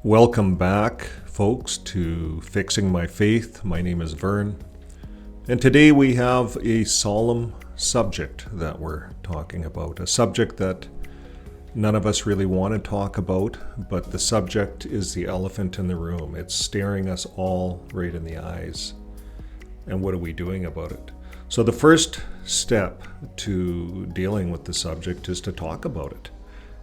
Welcome back, folks, to Fixing My Faith. My name is Vern, and today we have a solemn subject that we're talking about, a subject that none of us really want to talk about, but the subject is the elephant in the room. It's staring us all right in the eyes. And what are we doing about it? So the first step to dealing with the subject is to talk about it.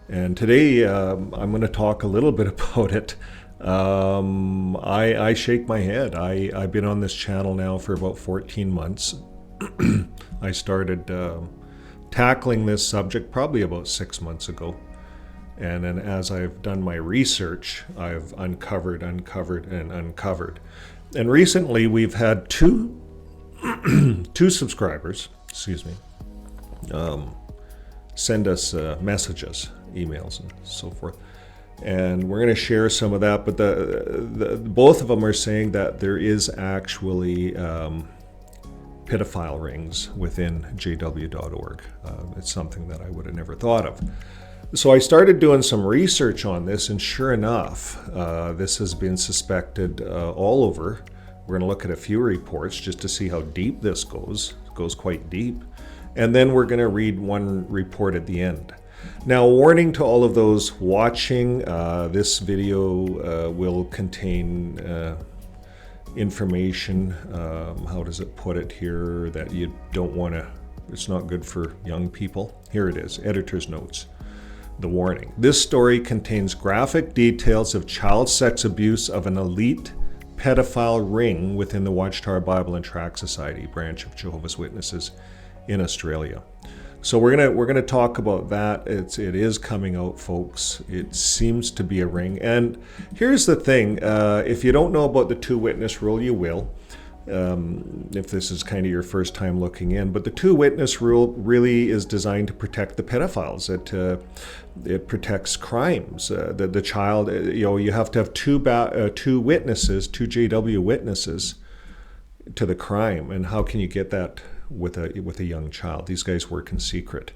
And today I'm going to talk a little bit about it. I shake my head. I've been on this channel now for about 14 months. I started tackling this subject probably about 6 months ago. And then as I've done my research, I've uncovered. And recently we've had two subscribers, send us messages, emails, and so forth. And we're going to share some of that, but the both of them are saying that there is actually pedophile rings within jw.org. It's something that I would have never thought of. So I started doing some research on this, and sure enough, this has been suspected all over. We're going to look at a few reports just to see how deep this goes. It goes quite deep. And then we're going to read one report at the end. Now, warning to all of those watching, this video will contain information, how does it put it here, that you don't want to, it's not good for young people. Here it is, editor's notes. The warning. This story contains graphic details of child sex abuse of an elite pedophile ring within the Watchtower Bible and Tract Society branch of Jehovah's Witnesses in Australia. So we're gonna talk about that. It is coming out, folks. It seems to be a ring. And here's the thing: if you don't know about the two-witness rule, you will. If this is kind of your first time looking in, but the two-witness rule really is designed to protect the pedophiles. It protects crimes. The child, you have to have two witnesses, two JW witnesses to the crime. And how can you get that with a young child? These guys work in secret.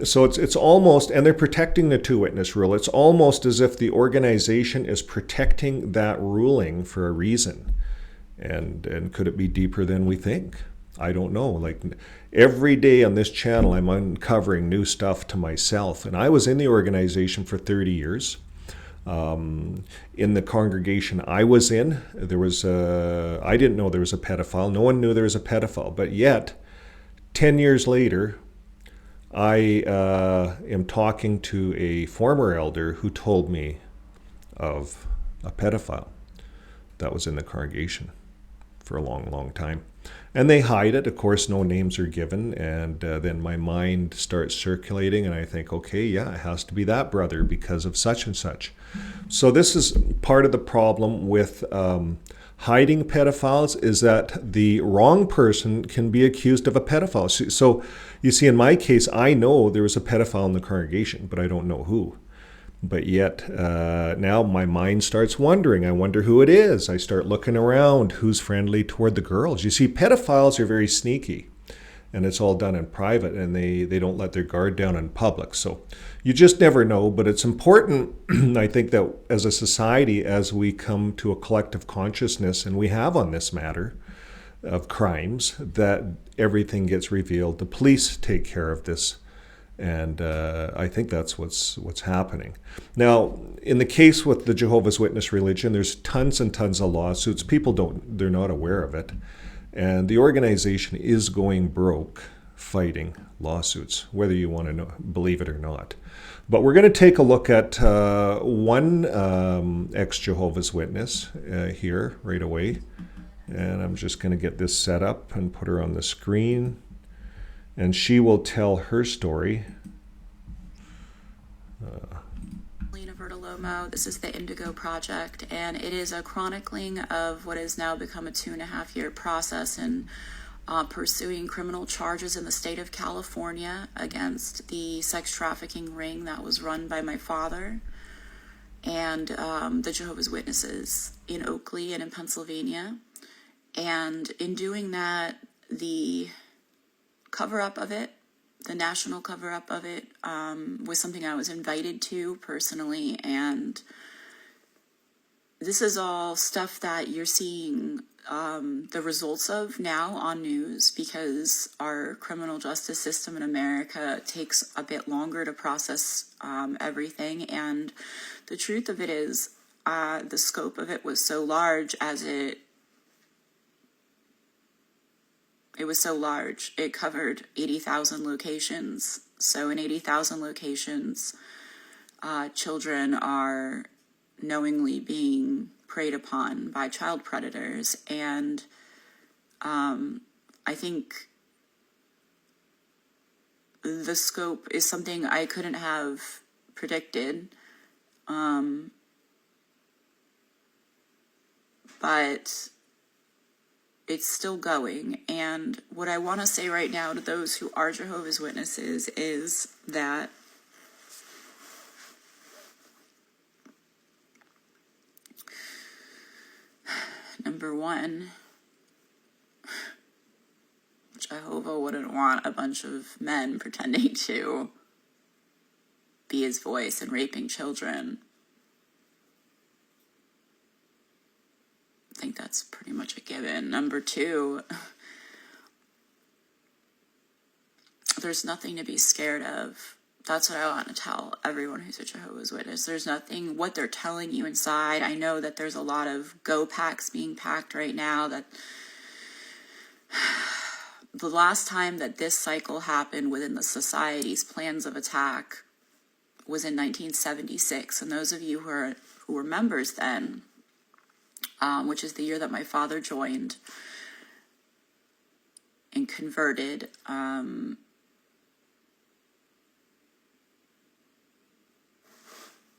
So it's almost, and they're protecting the two-witness rule. It's almost as if the organization is protecting that ruling for a reason. And could it be deeper than we think? I don't know. Like every day on this channel, I'm uncovering new stuff to myself. And I was in the organization for 30 years. In the congregation I was in, I didn't know there was a pedophile. No one knew there was a pedophile. But yet, 10 years later, I am talking to a former elder who told me of a pedophile that was in the congregation for a long, long time. And they hide it. Of course, no names are given. And then my mind starts circulating, and I think, okay, yeah, it has to be that brother because of such and such. So this is part of the problem with hiding pedophiles, is that the wrong person can be accused of a pedophile. So you see, in my case, I know there was a pedophile in the congregation, but I don't know who. But yet now my mind starts wondering. I wonder who it is. I start looking around. Who's friendly toward the girls? You see, pedophiles are very sneaky, and it's all done in private, and they don't let their guard down in public. So you just never know. But it's important, I think, that as a society, as we come to a collective consciousness, and we have on this matter of crimes, that everything gets revealed. The police take care of this. And I think that's what's happening. Now, in the case with the Jehovah's Witness religion, there's tons and tons of lawsuits. They're not aware of it. And the organization is going broke fighting lawsuits, whether you want to believe it or not. But we're going to take a look at one ex-Jehovah's Witness here right away. And I'm just going to get this set up and put her on the screen. And she will tell her story. This is the Indigo Project, and it is a chronicling of what has now become a 2.5-year process in pursuing criminal charges in the state of California against the sex trafficking ring that was run by my father and the Jehovah's Witnesses in Oakley and in Pennsylvania. And in doing that, the cover-up of it, the national cover-up of it, was something I was invited to personally, and this is all stuff that you're seeing the results of now on news, because our criminal justice system in America takes a bit longer to process everything. And the truth of it is, the scope of it was so large it covered 80,000 locations. So in 80,000 locations, children are knowingly being preyed upon by child predators. And I think the scope is something I couldn't have predicted. But it's still going. And what I want to say right now to those who are Jehovah's Witnesses is that number one, Jehovah wouldn't want a bunch of men pretending to be his voice and raping children. I think that's pretty much a given. Number two, there's nothing to be scared of. That's what I want to tell everyone who's a Jehovah's Witness. There's nothing, what they're telling you inside. I know that there's a lot of go packs being packed right now. That the last time that this cycle happened within the society's plans of attack was in 1976. And those of you who were members then, which is the year that my father joined and converted.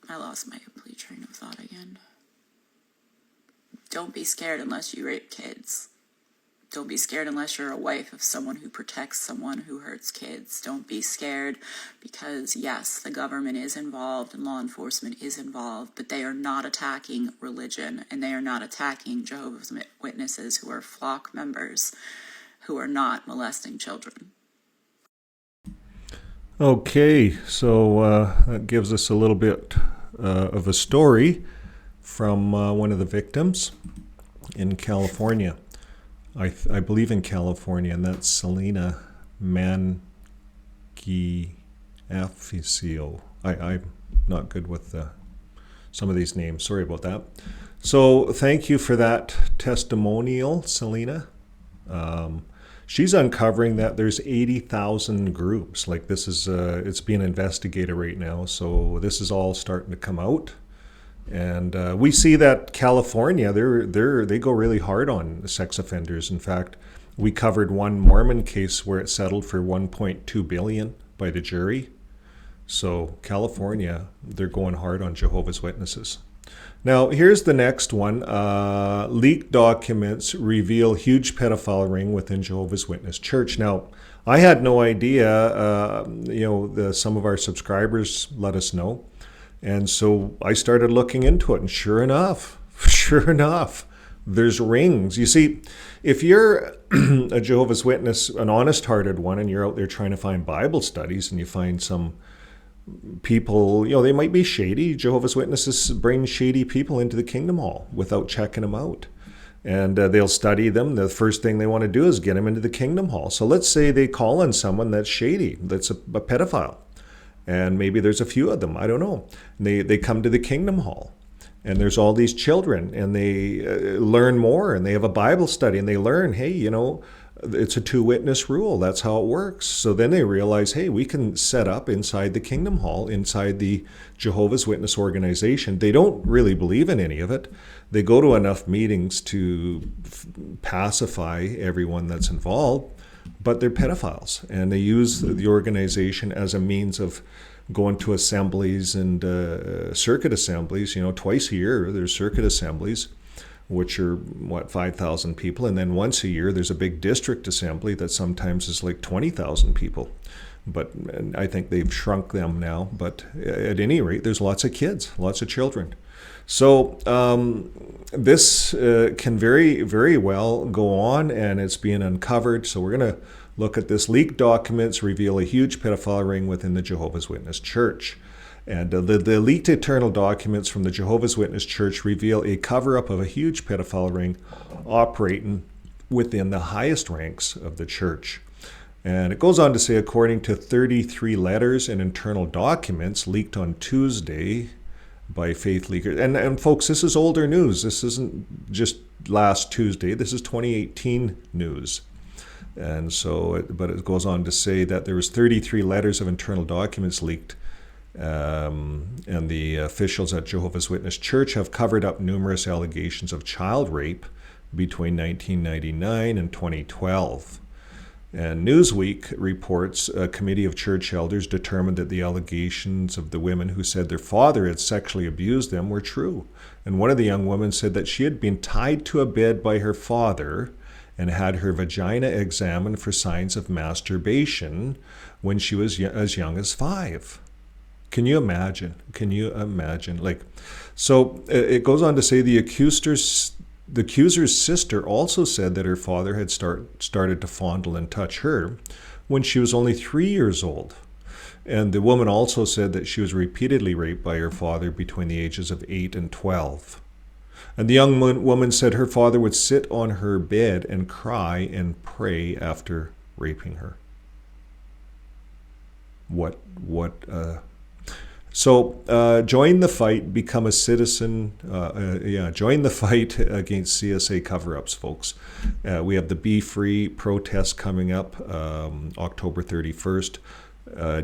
I lost my complete train of thought again. Don't be scared unless you rape kids. Don't be scared unless you're a wife of someone who protects someone who hurts kids. Don't be scared because, yes, the government is involved and law enforcement is involved, but they are not attacking religion, and they are not attacking Jehovah's Witnesses who are flock members who are not molesting children. Okay, so that gives us a little bit of a story from one of the victims in California. I believe in California, and that's Selena Mangiaficio. I'm not good with some of these names. Sorry about that. So thank you for that testimonial, Selena. She's uncovering that there's 80,000 groups. Like, this is it's being investigated right now. So this is all starting to come out. And we see that California, they go really hard on sex offenders. In fact, we covered one Mormon case where it settled for $1.2 billion by the jury. So California, they're going hard on Jehovah's Witnesses. Now, here's the next one. Leaked documents reveal huge pedophile ring within Jehovah's Witness Church. Now, I had no idea. Some of our subscribers let us know. And so I started looking into it, and sure enough, there's rings. You see, if you're a Jehovah's Witness, an honest-hearted one, and you're out there trying to find Bible studies, and you find some people, they might be shady. Jehovah's Witnesses bring shady people into the Kingdom Hall without checking them out. And they'll study them. The first thing they want to do is get them into the Kingdom Hall. So let's say they call on someone that's shady, that's a pedophile. And maybe there's a few of them, I don't know. They come to the Kingdom Hall, and there's all these children, and they learn more, and they have a Bible study, and they learn, hey, it's a two-witness rule. That's how it works. So then they realize, hey, we can set up inside the Kingdom Hall, inside the Jehovah's Witness organization. They don't really believe in any of it. They go to enough meetings to pacify everyone that's involved. But they're pedophiles, and they use the organization as a means of going to assemblies and circuit assemblies. Twice a year there's circuit assemblies, which are 5,000 people, and then once a year there's a big district assembly that sometimes is like 20,000 people. But I think they've shrunk them now. But at any rate, there's lots of kids, lots of children. So this can very, very well go on, and it's being uncovered. So we're going to look at this. Leaked documents reveal a huge pedophile ring within the Jehovah's Witness Church. And the leaked internal documents from the Jehovah's Witness Church reveal a cover-up of a huge pedophile ring operating within the highest ranks of the church. And it goes on to say, according to 33 letters and internal documents leaked on Tuesday by FaithLeaks. And folks, this is older news. This isn't just last Tuesday. This is 2018 news. And so, but it goes on to say that there was 33 letters of internal documents leaked. And the officials at Jehovah's Witness Church have covered up numerous allegations of child rape between 1999 and 2012. And Newsweek reports a committee of church elders determined that the allegations of the women who said their father had sexually abused them were true. And one of the young women said that she had been tied to a bed by her father and had her vagina examined for signs of masturbation when she was as young as 5. Can you imagine? Like, so it goes on to say the accuser's sister also said that her father had started to fondle and touch her when she was only 3 years old. And the woman also said that she was repeatedly raped by her father between the ages of 8 and 12. And the young woman said her father would sit on her bed and cry and pray after raping her. So join the fight, become a citizen. Join the fight against CSA cover-ups, folks. We have the Be Free protest coming up October 31st.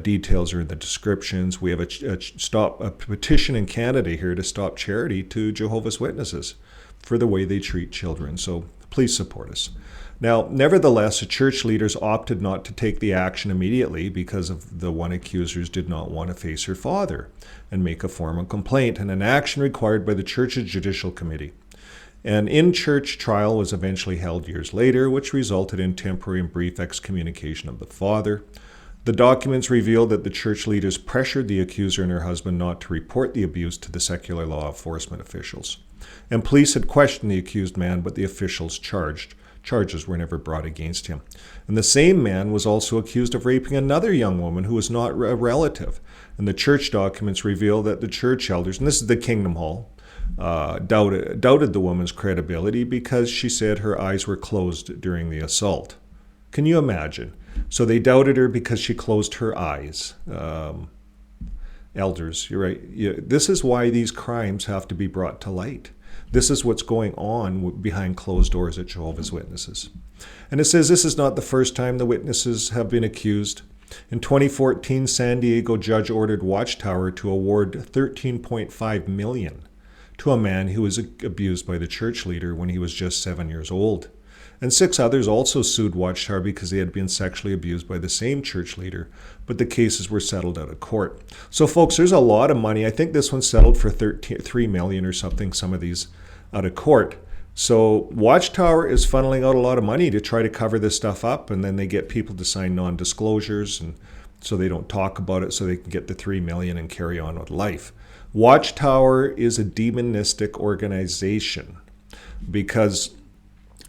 Details are in the descriptions. We have a petition in Canada here to stop charity to Jehovah's Witnesses for the way they treat children. So please support us. Now, nevertheless, the church leaders opted not to take the action immediately because of the one accusers did not want to face her father and make a formal complaint, and an action required by the church's judicial committee. An in-church trial was eventually held years later, which resulted in temporary and brief excommunication of the father. The documents revealed that the church leaders pressured the accuser and her husband not to report the abuse to the secular law enforcement officials. And police had questioned the accused man, but the officials charges were never brought against him. And the same man was also accused of raping another young woman who was not a relative. And the church documents reveal that the church elders, and this is the Kingdom Hall, doubted the woman's credibility because she said her eyes were closed during the assault. Can you imagine? So they doubted her because she closed her eyes. Elders, you're right. This is why these crimes have to be brought to light. This is what's going on behind closed doors at Jehovah's Witnesses. And it says this is not the first time the witnesses have been accused. In 2014, San Diego judge ordered Watchtower to award $13.5 million to a man who was abused by the church leader when he was just 7 years old. And 6 others also sued Watchtower because they had been sexually abused by the same church leader, but the cases were settled out of court. So folks, there's a lot of money. I think this one settled for $3 million or something, some of these out of court. So Watchtower is funneling out a lot of money to try to cover this stuff up, and then they get people to sign non-disclosures, and so they don't talk about it so they can get the $3 million and carry on with life. Watchtower is a demonistic organization because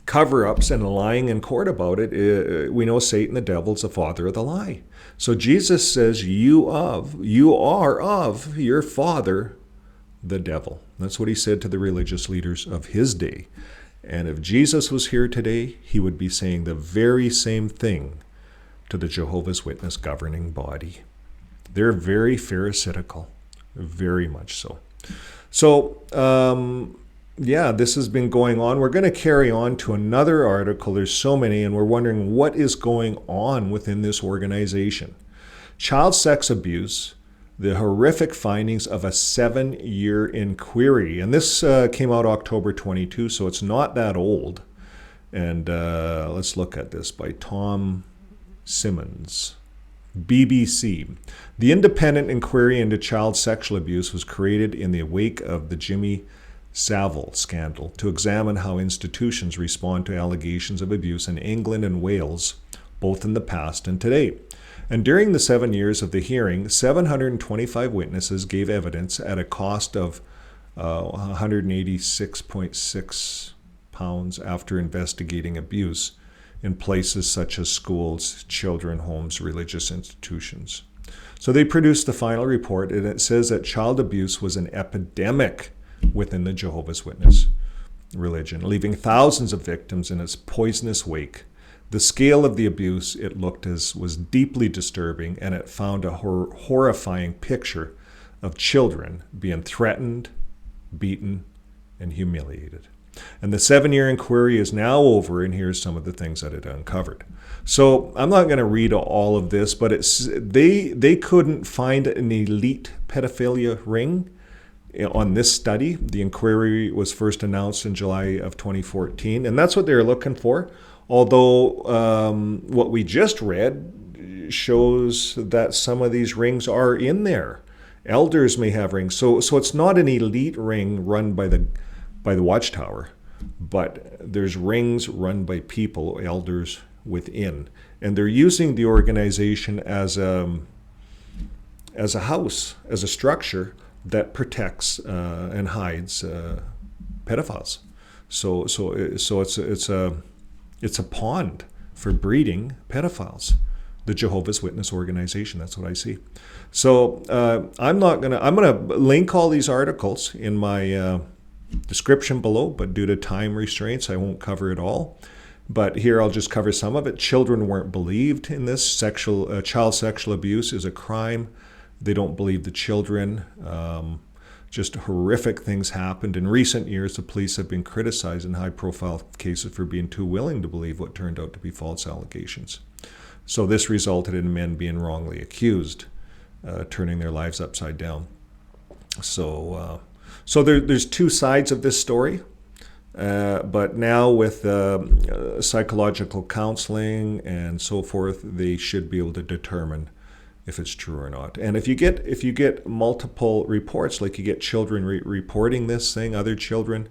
cover-ups and lying in court about it, we know Satan, the devil's the father of the lie. So Jesus says, you are of your father, the devil. That's what he said to the religious leaders of his day. And if Jesus was here today, he would be saying the very same thing to the Jehovah's Witness governing body. They're very pharisaical, very much so. So, this has been going on. We're going to carry on to another article. There's so many, and we're wondering what is going on within this organization. Child sex abuse, the horrific findings of a 7-year inquiry. And this came out October 22, so it's not that old. And let's look at this by Tom Simmons. BBC. The independent inquiry into child sexual abuse was created in the wake of the Jimmy Savile scandal to examine how institutions respond to allegations of abuse in England and Wales, both in the past and today. And during the 7 years of the hearing, 725 witnesses gave evidence at a cost of £186.6 after investigating abuse in places such as schools, children's homes, religious institutions. So they produced the final report, and it says that child abuse was an epidemic within the Jehovah's Witness religion, leaving thousands of victims in its poisonous wake. The scale of the abuse, it looked as, was deeply disturbing, and it found a horrifying picture of children being threatened, beaten, and humiliated. And the 7-year inquiry is now over, and here's some of the things that it uncovered. So I'm not going to read all of this, but they couldn't find an elite pedophilia ring on this study. The inquiry was first announced in July of 2014, and that's what they were looking for. Although what we just read shows that some of these rings are in there. Elders may have rings. So it's not an elite ring run by the Watchtower, but there's rings run by people, elders within. And they're using the organization as a house, as a structure that protects and hides pedophiles. So it's a pond for breeding pedophiles. The Jehovah's Witness organization, that's what I see. So I'm gonna link all these articles in my description below, but due to time restraints, I won't cover it all. But here I'll just cover some of it. Children weren't believed in this. Child sexual abuse is a crime. They don't believe the children. Just horrific things happened. In recent years, the police have been criticized in high-profile cases for being too willing to believe what turned out to be false allegations. So this resulted in men being wrongly accused, turning their lives upside down. So there's two sides of this story. But now with psychological counseling and so forth, they should be able to determine if it's true or not. And if you get multiple reports, like you get children reporting this thing, other children,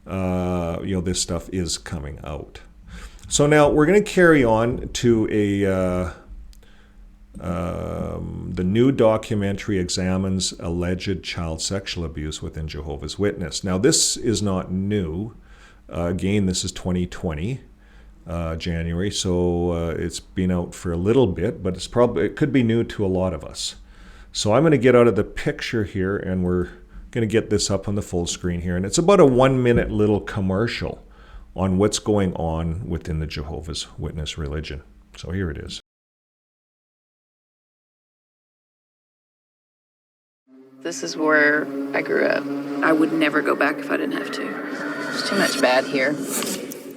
this stuff is coming out. So now we're going to carry on to the new documentary examines alleged child sexual abuse within Jehovah's Witness. Now this is not new. Again, this is 2020. January, so it's been out for a little bit, but it could be new to a lot of us. So I'm going to get out of the picture here, and we're going to get this up on the full screen here, and it's about a 1-minute little commercial on what's going on within the Jehovah's Witness religion. So here it is. This is where I grew up. I would never go back if I didn't have to. There's too much bad here.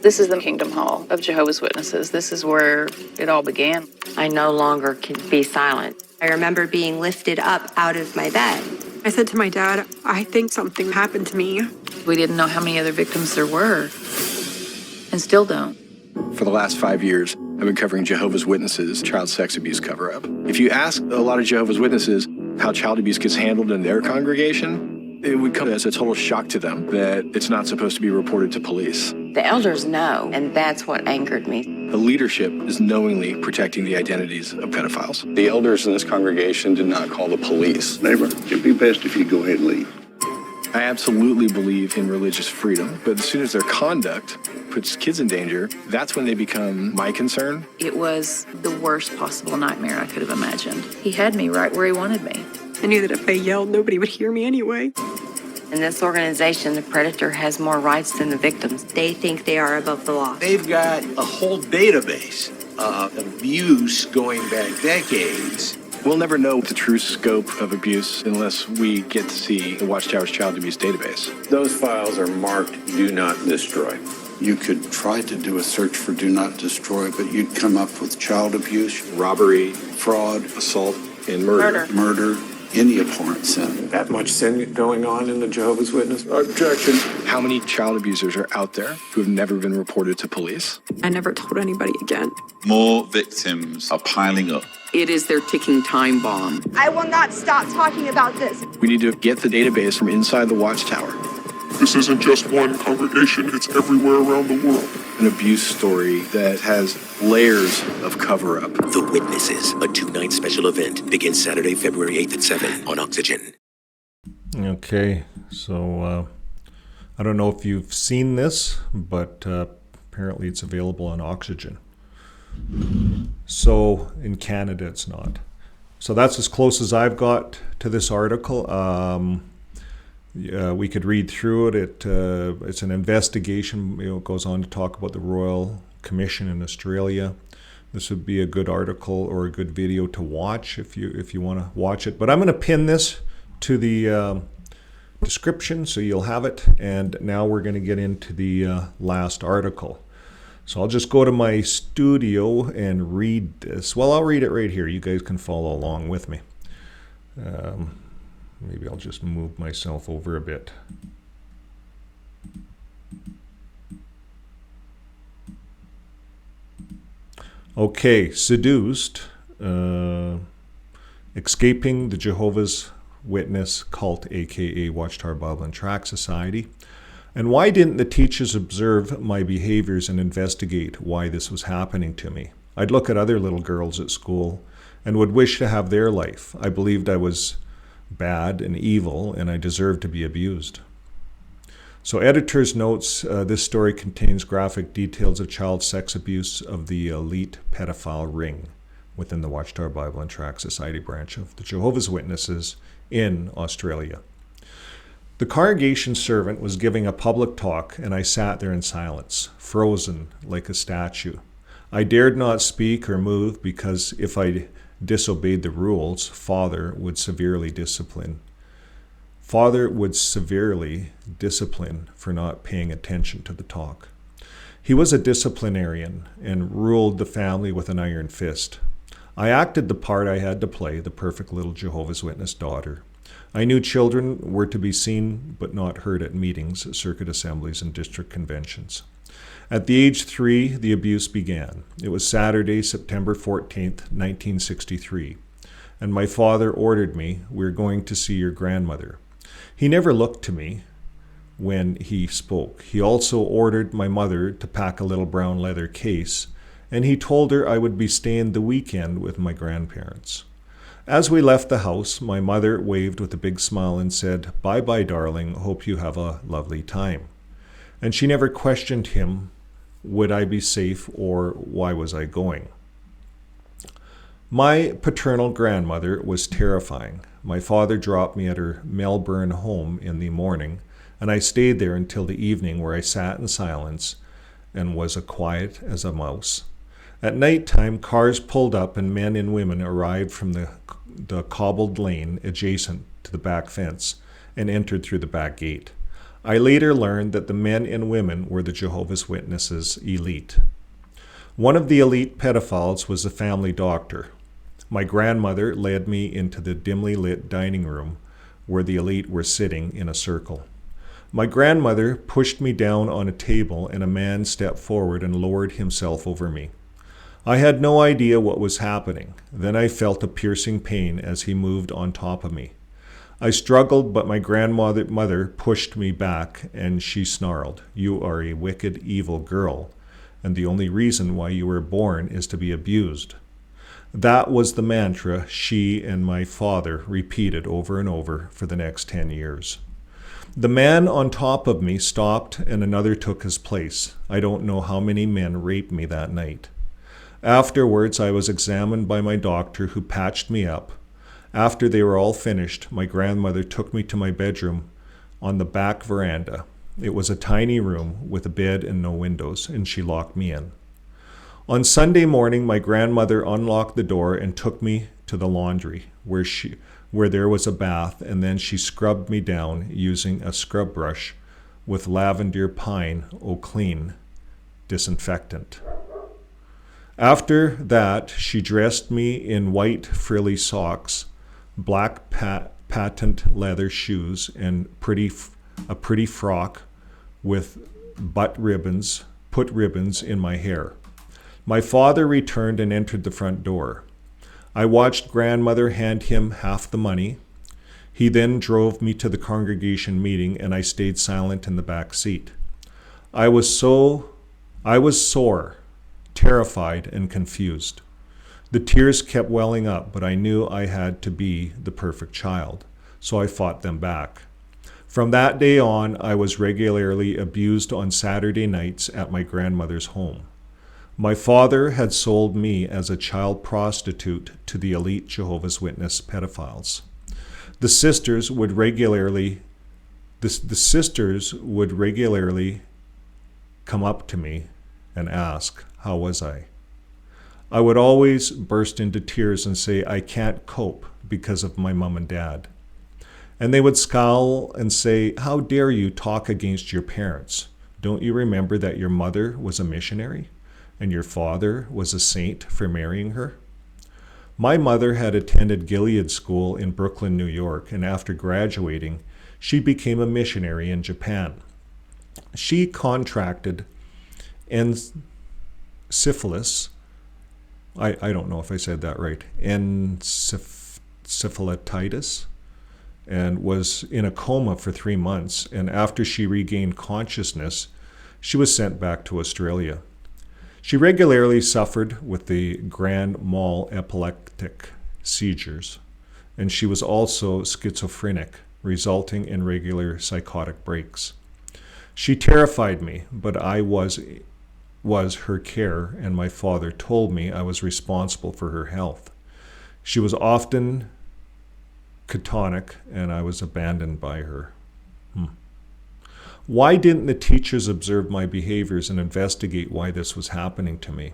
This is the Kingdom Hall of Jehovah's Witnesses. This is where it all began. I no longer could be silent. I remember being lifted up out of my bed. I said to my dad, I think something happened to me. We didn't know how many other victims there were, and still don't. For the last 5 years, I've been covering Jehovah's Witnesses child sex abuse cover-up. If you ask a lot of Jehovah's Witnesses how child abuse gets handled in their congregation, it would come as a total shock to them that it's not supposed to be reported to police. The elders know, and that's what angered me. The leadership is knowingly protecting the identities of pedophiles. The elders in this congregation did not call the police. Neighbor, it'd be best if you go ahead and leave. I absolutely believe in religious freedom, but as soon as their conduct puts kids in danger, that's when they become my concern. It was the worst possible nightmare I could have imagined. He had me right where he wanted me. I knew that if I yelled, nobody would hear me anyway. In this organization, the predator has more rights than the victims. They think they are above the law. They've got a whole database of abuse going back decades. We'll never know the true scope of abuse unless we get to see the Watchtower's child abuse database. Those files are marked Do Not Destroy. You could try to do a search for Do Not Destroy, but you'd come up with child abuse, Robbery, fraud, assault, and murder. Murder, any abhorrent sin. That much sin going on in the Jehovah's Witness? Objection. How many child abusers are out there who have never been reported to police? I never told anybody again. More victims are piling up. It is their ticking time bomb. I will not stop talking about this. We need to get the database from inside the Watchtower. This isn't just one congregation, it's everywhere around the world. An abuse story that has layers of cover-up. The Witnesses, a 2-night special event, begins Saturday, February 8th at 7 on Oxygen. Okay, so I don't know if you've seen this, but apparently it's available on Oxygen. So in Canada it's not. So that's as close as I've got to this article. We could read through it. It's an investigation. It goes on to talk about the Royal Commission in Australia. This would be a good article or a good video to watch if you want to watch it. But I'm going to pin this to the description so you'll have it. And now we're going to get into the last article. So I'll just go to my studio and read this. Well, I'll read it right here. You guys can follow along with me. Maybe I'll just move myself over a bit. Okay, seduced, escaping the Jehovah's Witness cult, aka Watchtower Bible and Tract Society. And why didn't the teachers observe my behaviors and investigate why this was happening to me? I'd look at other little girls at school and would wish to have their life. I believed I was bad and evil, and I deserved to be abused. So editor's notes, this story contains graphic details of child sex abuse of the elite pedophile ring within the Watchtower Bible and Tract Society branch of the Jehovah's Witnesses in Australia. The congregation servant was giving a public talk, and I sat there in silence, frozen like a statue. I dared not speak or move because if I disobeyed the rules, Father would severely discipline for not paying attention to the talk. He was a disciplinarian and ruled the family with an iron fist. I acted the part I had to play, the perfect little Jehovah's Witness daughter. I knew children were to be seen but not heard at meetings, circuit assemblies, and district conventions. At the age 3, the abuse began. It was Saturday, September 14th, 1963, and my father ordered me, "We're going to see your grandmother." He never looked to me when he spoke. He also ordered my mother to pack a little brown leather case, and he told her I would be staying the weekend with my grandparents. As we left the house, my mother waved with a big smile and said, "Bye-bye, darling. Hope you have a lovely time." And she never questioned him, would I be safe or why was I going? My paternal grandmother was terrifying. My father dropped me at her Melbourne home in the morning, and I stayed there until the evening, where I sat in silence and was as quiet as a mouse. At night time, cars pulled up and men and women arrived from the cobbled lane adjacent to the back fence and entered through the back gate. I later learned that the men and women were the Jehovah's Witnesses elite. One of the elite pedophiles was the family doctor. My grandmother led me into the dimly lit dining room where the elite were sitting in a circle. My grandmother pushed me down on a table and a man stepped forward and lowered himself over me. I had no idea what was happening. Then I felt a piercing pain as he moved on top of me. I struggled, but my grandmother pushed me back and she snarled, "You are a wicked, evil girl, and the only reason why you were born is to be abused." That was the mantra she and my father repeated over and over for the next 10 years. The man on top of me stopped and another took his place. I don't know how many men raped me that night. Afterwards, I was examined by my doctor, who patched me up. After they were all finished, my grandmother took me to my bedroom on the back veranda. It was a tiny room with a bed and no windows, and she locked me in. On Sunday morning, my grandmother unlocked the door and took me to the laundry, where there was a bath, and then she scrubbed me down using a scrub brush with lavender pine clean disinfectant. After that, she dressed me in white frilly socks, black patent leather shoes, and a pretty frock with put ribbons in my hair. My father returned and entered the front door. I watched grandmother hand him half the money. He then drove me to the congregation meeting, and I stayed silent in the back seat. I was sore, terrified, and confused. The tears kept welling up, but I knew I had to be the perfect child, so I fought them back. From that day on, I was regularly abused on Saturday nights at my grandmother's home. My father had sold me as a child prostitute to the elite Jehovah's Witness pedophiles. The sisters would regularly come up to me and ask, how was I? I would always burst into tears and say, I can't cope because of my mom and dad. And they would scowl and say, how dare you talk against your parents? Don't you remember that your mother was a missionary and your father was a saint for marrying her? My mother had attended Gilead School in Brooklyn, New York, and after graduating, she became a missionary in Japan. She contracted syphilis. I don't know if I said that right. Encephalitis, and was in a coma for 3 months. And after she regained consciousness, she was sent back to Australia. She regularly suffered with the grand mal epileptic seizures, and she was also schizophrenic, resulting in regular psychotic breaks. She terrified me, but I was her care, and my father told me I was responsible for her health. She was often catatonic, and I was abandoned by her. Why didn't the teachers observe my behaviors and investigate why this was happening to me?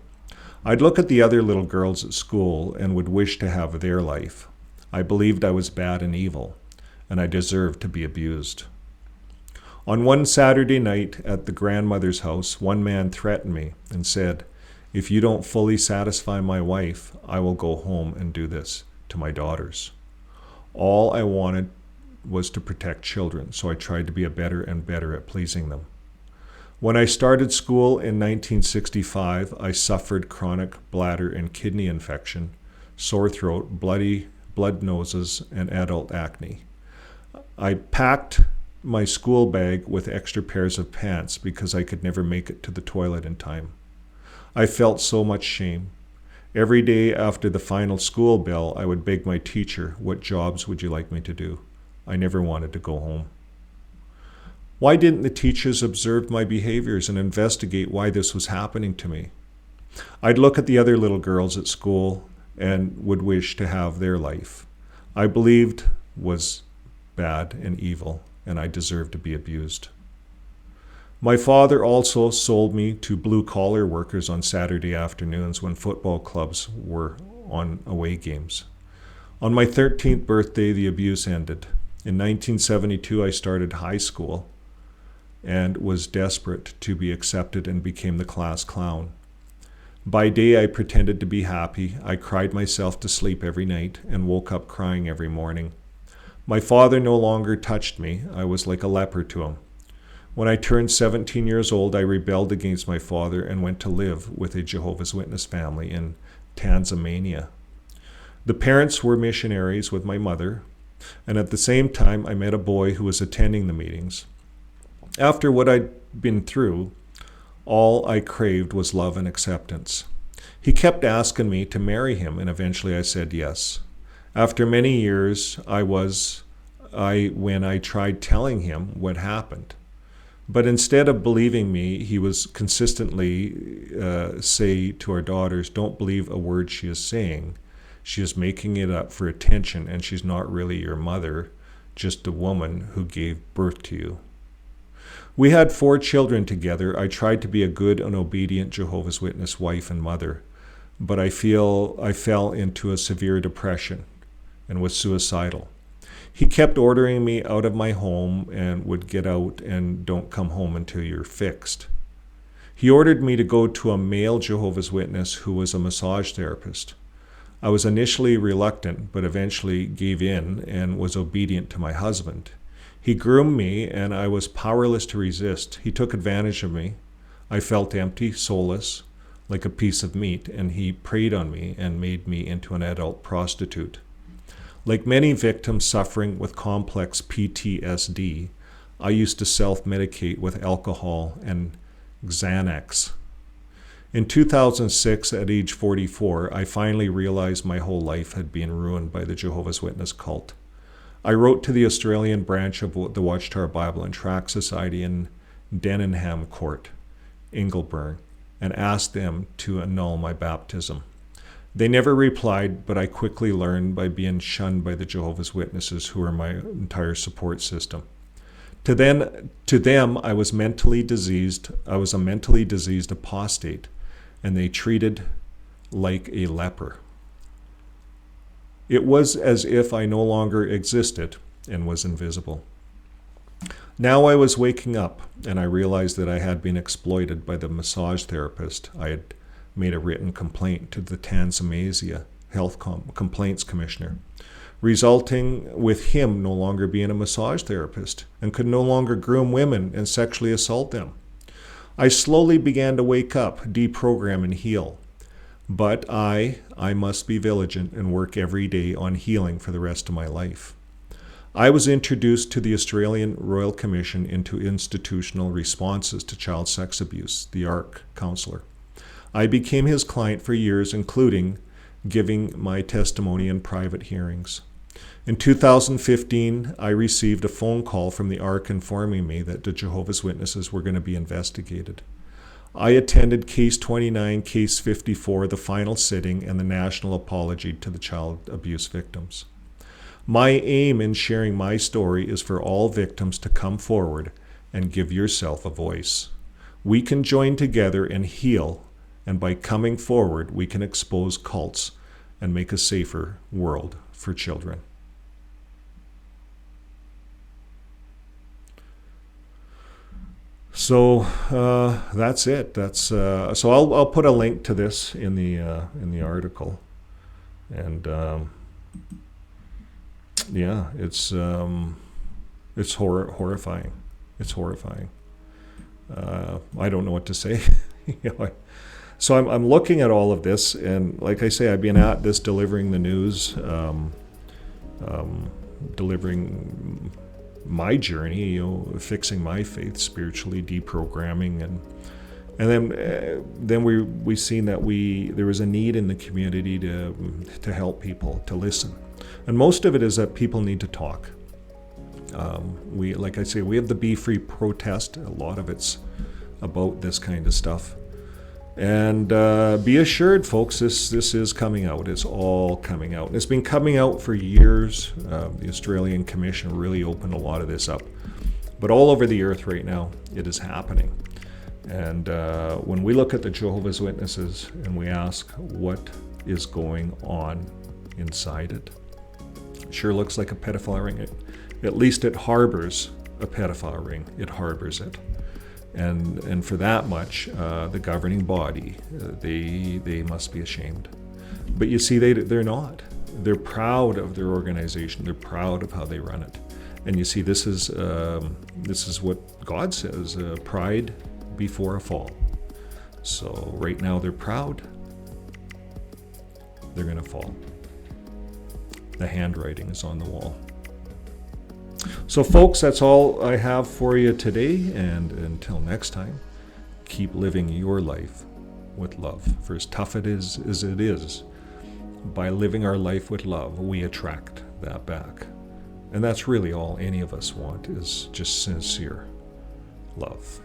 I'd look at the other little girls at school and would wish to have their life. I believed I was bad and evil, and I deserved to be abused. On one Saturday night at the grandmother's house, one man threatened me and said, if you don't fully satisfy my wife, I will go home and do this to my daughters. All I wanted was to protect children, so I tried to be better and better at pleasing them. When I started school in 1965, I suffered chronic bladder and kidney infection, sore throat, blood noses, and adult acne. I packed my school bag with extra pairs of pants because I could never make it to the toilet in time. I felt so much shame. Every day after the final school bell, I would beg my teacher, what jobs would you like me to do? I never wanted to go home. Why didn't the teachers observe my behaviors and investigate why this was happening to me? I'd look at the other little girls at school and would wish to have their life. I believed was bad and evil, and I deserved to be abused. My father also sold me to blue-collar workers on Saturday afternoons when football clubs were on away games. On my 13th birthday, the abuse ended. In 1972, I started high school and was desperate to be accepted and became the class clown. By day, I pretended to be happy. I cried myself to sleep every night and woke up crying every morning. My father no longer touched me. I was like a leper to him. When I turned 17 years old, I rebelled against my father and went to live with a Jehovah's Witness family in Tanzania. The parents were missionaries with my mother, and at the same time, I met a boy who was attending the meetings. After what I'd been through, all I craved was love and acceptance. He kept asking me to marry him, and eventually I said yes. After many years, when I tried telling him what happened. But instead of believing me, he was consistently say to our daughters, don't believe a word she is saying. She is making it up for attention, and she's not really your mother, just a woman who gave birth to you. We had 4 children together. I tried to be a good and obedient Jehovah's Witness wife and mother, but I fell into a severe depression and was suicidal. He kept ordering me out of my home and would get out and don't come home until you're fixed. He ordered me to go to a male Jehovah's Witness who was a massage therapist. I was initially reluctant, but eventually gave in and was obedient to my husband. He groomed me, and I was powerless to resist. He took advantage of me. I felt empty, soulless, like a piece of meat, and he preyed on me and made me into an adult prostitute. Like many victims suffering with complex PTSD, I used to self-medicate with alcohol and Xanax. In 2006, at age 44, I finally realized my whole life had been ruined by the Jehovah's Witness cult. I wrote to the Australian branch of the Watchtower Bible and Tract Society in Denenham Court, Ingleburn, and asked them to annul my baptism. They never replied, but I quickly learned by being shunned by the Jehovah's Witnesses, who are my entire support system. To them, I was mentally diseased. I was a mentally diseased apostate, and they treated like a leper. It was as if I no longer existed and was invisible. Now I was waking up, and I realized that I had been exploited by the massage therapist. I had made a written complaint to the Tanzania Health Complaints Commissioner, resulting with him no longer being a massage therapist and could no longer groom women and sexually assault them. I slowly began to wake up, deprogram, and heal. But I must be vigilant and work every day on healing for the rest of my life. I was introduced to the Australian Royal Commission into Institutional Responses to Child Sex Abuse, the ARC counselor. I became his client for years, including giving my testimony in private hearings. In 2015, I received a phone call from the ARC informing me that the Jehovah's Witnesses were going to be investigated. I attended Case 29, Case 54, the final sitting, and the national apology to the child abuse victims. My aim in sharing my story is for all victims to come forward and give yourself a voice. We can join together and heal, and by coming forward, we can expose cults and make a safer world for children. So that's it. So I'll put a link to this in the article, and yeah, it's horrifying. It's horrifying. I don't know what to say. So I'm looking at all of this, and like I say, I've been at this delivering the news, delivering my journey, fixing my faith spiritually, deprogramming, and then we seen that there was a need in the community to help people, to listen, and most of it is that people need to talk. Like I say, we have the Be Free protest. A lot of it's about this kind of stuff. And be assured, folks, this is coming out. It's all coming out. And it's been coming out for years. The Australian Commission really opened a lot of this up. But all over the earth right now, it is happening. And when we look at the Jehovah's Witnesses and we ask what is going on inside it, sure looks like a pedophile ring. At least it harbors a pedophile ring. It harbors it. And for that much, the governing body, they must be ashamed. But you see, they're not. They're proud of their organization. They're proud of how they run it. And you see, this is what God says: pride before a fall. So right now they're proud. They're going to fall. The handwriting is on the wall. So folks, that's all I have for you today, and until next time, keep living your life with love. For as tough it is as it is, by living our life with love, we attract that back. And that's really all any of us want, is just sincere love.